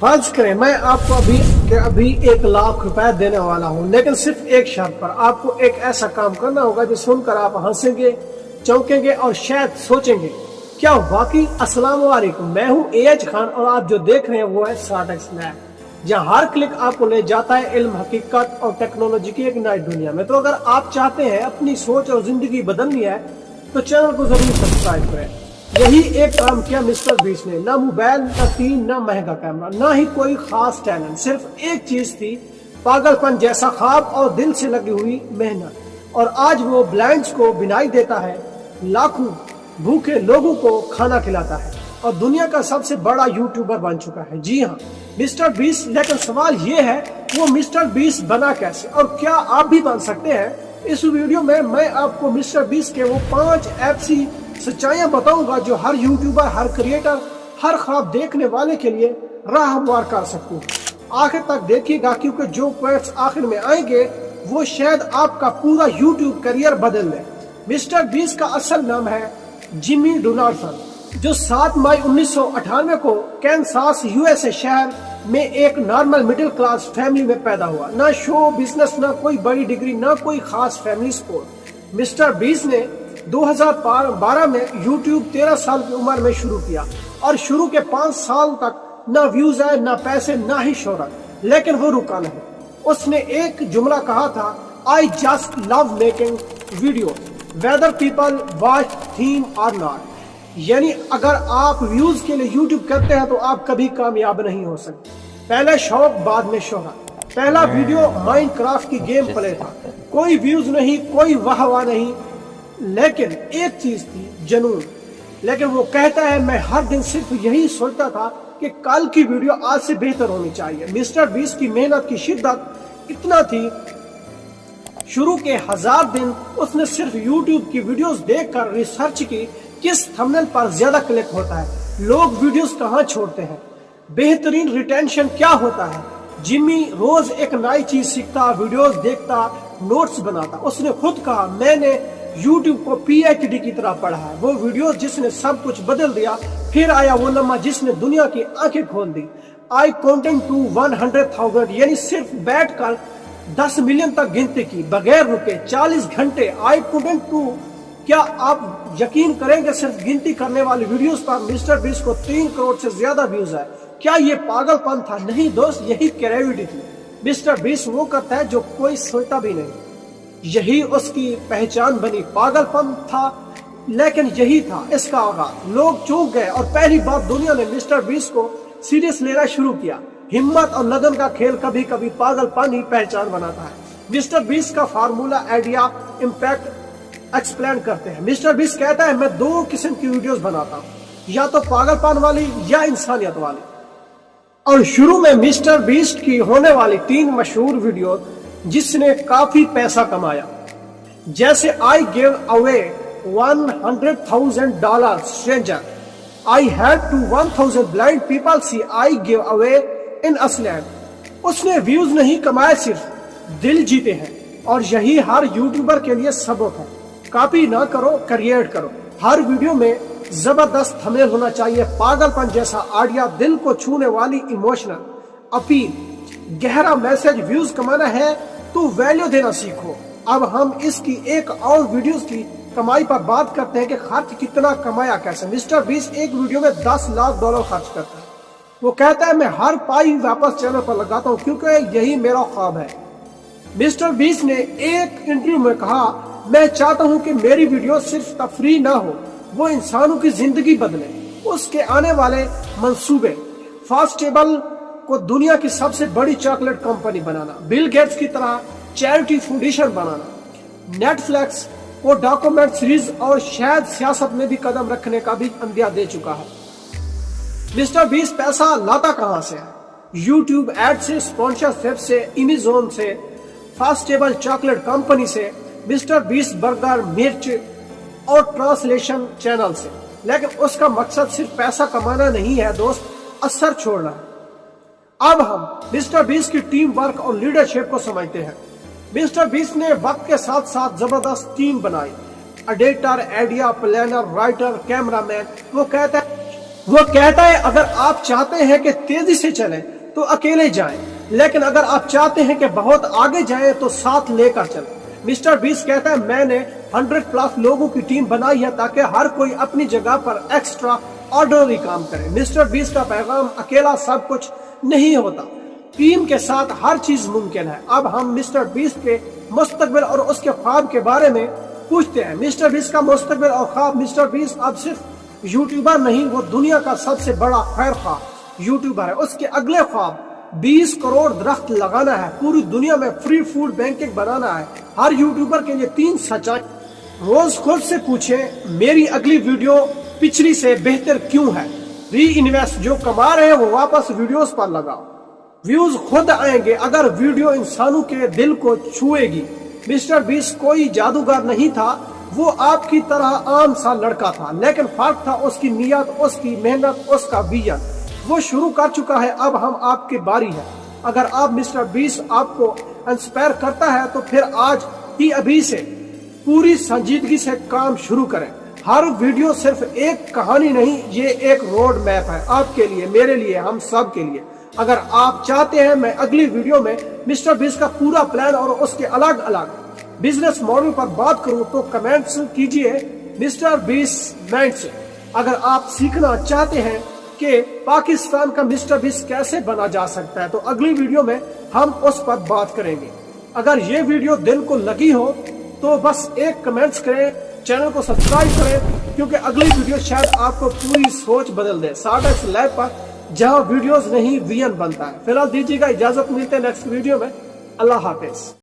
فرض کریں میں آپ کو ابھی 1,00,000 روپے دینے والا ہوں، لیکن صرف ایک شرط پر آپ کو ایک ایسا کام کرنا ہوگا جو سن کر آپ ہنسیں گے، چونکیں گے اور شاید سوچیں گے کیا واقعی۔ السلام علیکم، میں ہوں AH خان اور آپ جو دیکھ رہے ہیں وہ ہے StartX Lab، جہاں ہر کلک آپ کو لے جاتا ہے علم، حقیقت اور ٹیکنالوجی کی ایک نئی دنیا میں۔ تو اگر آپ چاہتے ہیں اپنی سوچ اور زندگی بدلنی ہے تو چینل کو ضرور سبسکرائب کریں۔ یہی ایک کام کیا مسٹر بیسٹ نے، نہ موبائل، نہ ٹیم، نہ مہنگا کیمرہ، نہ ہی کوئی خاص ٹیلنٹ، صرف ایک چیز تھی، پاگل پن جیسا خواب اور دل سے لگی ہوئی محنت۔ اور آج وہ بلائنڈز کو بنائی دیتا ہے، لاکھوں بھوکے لوگوں کو کھانا کھلاتا ہے اور دنیا کا سب سے بڑا یوٹیوبر بن چکا ہے۔ جی ہاں، مسٹر بیسٹ۔ لیکن سوال یہ ہے وہ مسٹر بیسٹ بنا کیسے اور کیا آپ بھی بن سکتے ہیں؟ اس ویڈیو میں آپ کو مسٹر بیسٹ کے وہ 5 ایسی سچائیاں بتاؤں گا جو ہر یوٹیوبر، ہر کریٹر، ہر خواب دیکھنے والے کے لیے راہ ہموار کر سکتی ہیں۔ آخر تک دیکھیے گا کیونکہ جو پوائنٹس آخر میں آئیں گے وہ شاید آپ کا پورا یوٹیوب کریئر بدل دے۔ مسٹر بیسٹ کا اصل نام ہے جمی ڈونالڈسن، جو 7 مئی 1998 کو کینساس USA شہر میں ایک نارمل مڈل کلاس فیملی میں پیدا ہوا۔ نہ شو بزنس، نہ کوئی بڑی ڈگری، نہ کوئی خاص فیملی سپورٹ۔ مسٹر بیسٹ نے 2012 میں یوٹیوب 13 سال کی عمر میں شروع کیا اور شروع کے 5 سال تک نہ ویوز آئے، نہ پیسے، نہ ہی شہرت، لیکن وہ رکا نہیں۔ اس نے ایک جملہ کہا تھا، I just love making videos whether people watch them or not۔ یعنی اگر آپ ویوز کے لیے یوٹیوب کرتے ہیں تو آپ کبھی کامیاب نہیں ہو سکتے۔ پہلے شوق، بعد میں شہرت۔ پہلا ویڈیو مائنڈ کرافٹ کی گیم پلے تھا، کوئی ویوز نہیں، کوئی واہ واہ نہیں، لیکن ایک چیز تھی، جنون۔ لیکن وہ کہتا ہے میں ہر دن صرف یہی سوچتا تھا کہ کل کی ویڈیو آج سے بہتر ہونی چاہیے۔ مسٹر بیسٹ کی محنت کی شدت اتنا تھی، شروع کے 1000 دن اس نے صرف یوٹیوب کی ویڈیوز دیکھ کر ریسرچ کی، کس تھمبنیل پر زیادہ کلک ہوتا ہے، لوگ ویڈیوز کہاں چھوڑتے ہیں، بہترین ریٹینشن کیا ہوتا ہے۔ جمی روز ایک نئی چیز سیکھتا، ویڈیوز دیکھتا، نوٹس بناتا۔ اس نے خود کہا میں نے یوٹیوب کو PhD کی طرح پڑھا ہے۔ وہ ویڈیوز جس نے سب کچھ بدل دیا۔ پھر آیا وہ لمحہ جس نے دنیا کی آنکھیں کھول دی۔ I counted to 100,000، یعنی صرف بیٹھ کر 10 ملین تک گنتی کی بغیر رکے 40 گھنٹے۔ I counted to، کیا آپ یقین کریں گے صرف گنتی کرنے والی ویڈیوز پر مسٹر بیسٹ کو 3 کروڑ سے زیادہ ویوز آئے؟ کیا یہ پاگل پن تھا؟ نہیں دوست، یہی کریوٹی تھی۔ مسٹر بیسٹ وہ کرتا ہے جو کوئی سوچتا بھی نہیں، یہی اس کی پہچان بنی۔ پاگل پن تھا لیکن یہی تھا اس کا آغاز۔ لوگ چونک گئے اور پہلی بار دنیا نے مسٹر بیسٹ کو سیریس لینا شروع کیا۔ ہمت اور لگن کا کھیل کبھی کبھی پاگل پن ہی پہچان بناتا ہے۔ مسٹر بیسٹ کا فارمولا، آئیڈیا، امپیکٹ ایکسپلین کرتے ہیں۔ مسٹر بیسٹ کہتا ہے میں 2 قسم کی ویڈیوز بناتا ہوں، یا تو پاگل پن والی یا انسانیت والی۔ اور شروع میں مسٹر بیسٹ کی ہونے والی 3 مشہور ویڈیوز جس نے کافی پیسہ کمایا، جیسے I gave away $100,000 stranger, I had to 1,000 blind people see I gave away in Iceland۔ اس نے ویوز نہیں کمائے، صرف دل جیتے ہیں، اور یہی ہر یوٹیوبر کے لیے سبق ہے۔ کاپی نہ کرو، کریٹ کرو۔ ہر ویڈیو میں زبردست تھمبنیل ہونا چاہیے، پاگل پن جیسا آئیڈیا، دل کو چھونے والی ایموشنل اپیل، گہرا میسج۔ ویوز کمانا ہے تو ویلیو دینا سیکھو۔ اب ہم اس کی ایک اور ویڈیوز کی کمائی پر بات کرتے ہیں کہ خرچ کتنا کمایا کیسے۔ مسٹر بیسٹ ایک ویڈیو میں $10 لاکھ خرچ کرتا ہے۔ وہ کہتا ہے میں ہر پائی واپس چینل پر لگاتا ہوں کیونکہ یہی میرا خواب ہے۔ مسٹر بیسٹ نے ایک انٹرویو میں کہا میں چاہتا ہوں کہ میری ویڈیو صرف تفریح نہ ہو، وہ انسانوں کی زندگی بدلے۔ اس کے آنے والے منصوبے، فاسٹیبل کو دنیا کی سب سے بڑی چاکلیٹ کمپنی بنانا، بل گیٹس کی طرح چیریٹی فاؤنڈیشن بنانا، نیٹ فلیکس کو ڈاکومنٹ سیریز، اور شاید سیاست میں بھی قدم رکھنے کا بھی اندیا دے چکا ہے۔ مسٹر بیسٹ پیسہ لاتا کہاں سے ہے؟ یوٹیوب ایڈ سے، اسپانسرشپ سے، امیزون سے، فاسٹیبل چاکلیٹ کمپنی سے، مسٹر بیسٹ برگر، مرچ اور ٹرانسلیشن چینل سے۔ لیکن اس کا مقصد صرف پیسہ کمانا نہیں ہے دوست، اثر چھوڑنا ہے۔ اب ہم مسٹر بیسٹ کی ٹیم ورک اور لیڈرشپ کو سمجھتے ہیں۔ مسٹر بیسٹ نے وقت کے ساتھ ساتھ زبردست ٹیم بنائی، editor, idea planner, writer, cameraman. وہ کہتا ہے وہ کہتا ہے اگر آپ چاہتے ہیں کہ تیزی سے چلیں تو اکیلے جائیں، لیکن اگر آپ چاہتے ہیں کہ بہت آگے جائیں تو ساتھ لے کر چلیں۔ مسٹر بیس کہتا ہے میں نے 100+ لوگوں کی ٹیم بنائی ہے تاکہ ہر کوئی اپنی جگہ پر ایکسٹرا آرڈنری کام کرے۔ مسٹر بیس کا پیغام اکیلا سب کچھ نہیں ہوتا، ٹیم کے ساتھ ہر چیز ممکن ہے۔ اب ہم مسٹر بیس کے مستقبل اور اس کے خواب کے بارے میں پوچھتے ہیں۔ مسٹر بیس کا مستقبل اور خواب۔ مسٹر بیس اب صرف یوٹیوبر نہیں، وہ دنیا کا سب سے بڑا خیر خواہ یوٹیوبر ہے۔ اس کے اگلے خواب 20 کروڑ درخت لگانا ہے، پوری دنیا میں فری فوڈ بینکنگ بنانا ہے۔ ہر یوٹیوبر کے لیے 3 سچائیں۔ روز خود سے پوچھیں میری اگلی ویڈیو پچھلی سے بہتر کیوں ہے؟ ری انویسٹ، جو کما رہے ہیں وہ واپس ویڈیوز پر لگاؤ، ویوز خود آئیں گے اگر ویڈیو انسانوں کے دل کو چھوئے گی۔ مسٹر بیس کوئی جادوگر نہیں تھا، وہ آپ کی طرح عام سا لڑکا تھا، لیکن فرق تھا اس کی نیت، اس کی محنت، اس کا ویژن۔ وہ شروع کر چکا ہے، اب ہم آپ کی باری ہے۔ اگر آپ مسٹر بیس آپ کو انسپائر کرتا ہے تو پھر آج ہی ابھی سے پوری سنجیدگی سے کام شروع کریں۔ ہر ویڈیو صرف ایک کہانی نہیں، یہ ایک روڈ میپ ہے، آپ کے لیے، میرے لیے، ہم سب کے لیے۔ اگر آپ چاہتے ہیں میں اگلی ویڈیو میں مسٹر بیس کا پورا پلان اور اس کے الگ الگ بزنس ماڈل پر بات کروں تو کمنٹس کیجئے مسٹر بیس مائنڈ سے۔ اگر آپ سیکھنا چاہتے ہیں کہ پاکستان کا مسٹر بیس کیسے بنا جا سکتا ہے تو اگلی ویڈیو میں ہم اس پر بات کریں گے۔ اگر یہ ویڈیو دل کو لگی ہو تو بس ایک کمنٹس کریں، چینل کو سبسکرائب کریں، کیونکہ اگلی ویڈیو شاید آپ کو پوری سوچ بدل دے۔ سارڈیکس لیب پر جہاں ویڈیوز نہیں وین بنتا ہے۔ فی الحال دیجیے گا اجازت، ملتے ہیں نیکسٹ ویڈیو میں۔ اللہ حافظ۔